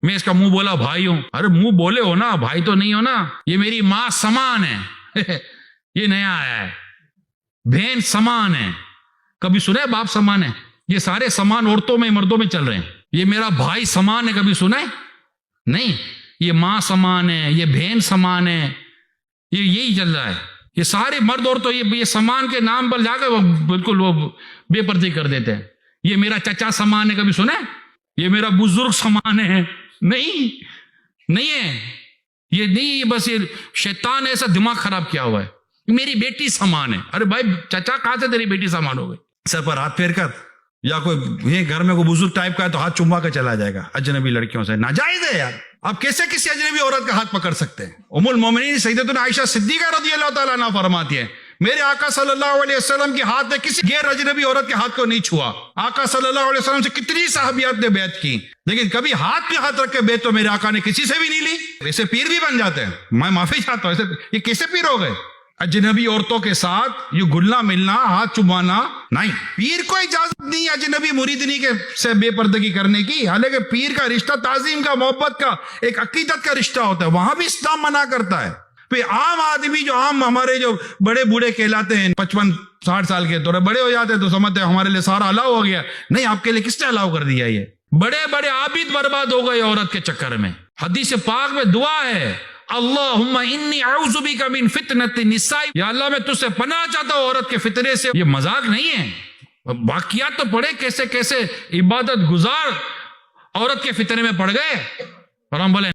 میں اس کا منہ بولا بھائی ہوں. ارے منہ بولے ہو نا, بھائی تو نہیں ہو نا. یہ میری ماں سمان ہے. یہ نیا آیا ہے, بہن سمان ہے. کبھی سنا ہے باپ سمان ہے؟ یہ سارے سمان عورتوں میں مردوں میں چل رہے ہیں. یہ میرا بھائی سمان ہے, کبھی سنا ہے؟ نہیں. یہ ماں سمان ہے, یہ بہن سمان ہے, یہ یہی چل رہا ہے. یہ سارے مرد عورتوں یہ سمان کے نام پر جا کر وہ بالکل وہ بے پردگی کر دیتے ہیں. یہ میرا چچا سمان ہے, کبھی سنا ہے؟ یہ میرا بزرگ سمان ہے. نہیں ہے یہ نہیں. یہ بس یہ شیطان نے ایسا دماغ خراب کیا ہوا ہے. میری بیٹی سامان ہے. ارے بھائی چچا کہاں سے تیری بیٹی سامان ہو گئی؟ سر پر ہاتھ پھیر کر, یا کوئی گھر میں کوئی بزرگ ٹائپ کا ہے تو ہاتھ چما کے چلا جائے گا اجنبی لڑکیوں سے. ناجائز ہے یار. آپ کیسے کسی اجنبی عورت کا ہاتھ پکڑ سکتے ہیں؟ ام المومنین سیدتنا عائشہ صدیقہ رضی اللہ تعالیٰ عنہ فرماتی ہے, میرے آقا صلی اللہ علیہ وسلم کے ہاتھ نے کسی غیر اجنبی عورت کے ہاتھ کو نہیں چھوا. آقا صلی اللہ علیہ وسلم سے کتنی صحابیات نے بیعت کی, لیکن کبھی ہاتھ پہ ہاتھ رکھ کے بیعت تو میرے آقا نے کسی سے بھی نہیں لی. ایسے پیر بھی بن جاتے ہیں. میں معافی چاہتا ہوں, یہ کیسے پیر ہو گئے؟ اجنبی عورتوں کے ساتھ یہ گلنا ملنا, ہاتھ چمانا نہیں. پیر کو اجازت نہیں اجنبی مریدنی کے سے بے پردگی کرنے کی. حالانکہ پیر کا رشتہ تعظیم کا, محبت کا, ایک عقیدت کا رشتہ ہوتا ہے, وہاں بھی اسلام منع کرتا ہے. پھر عام آدمی جو عام ہمارے جو بڑے بوڑھے کہلاتے ہیں 55-60 سال کے, تھوڑے بڑے ہو جاتے ہیں تو سمجھتے ہیں ہمارے لیے سارا الاؤ ہو گیا. نہیں, آپ کے لیے کس نے الاؤ کر دیا؟ یہ بڑے بڑے عابد برباد ہو گئے عورت کے چکر میں. حدیث پاک میں دعا ہے, اللہم انی اعوذ بک من فتنۃ النساء, یا اللہ میں تجھ سے پناہ چاہتا ہوں عورت کے فتنے سے. یہ مذاق نہیں ہے. واقعات تو پڑھے کیسے کیسے عبادت گزار عورت کے فتنے میں پڑ گئے. اور ہم بولے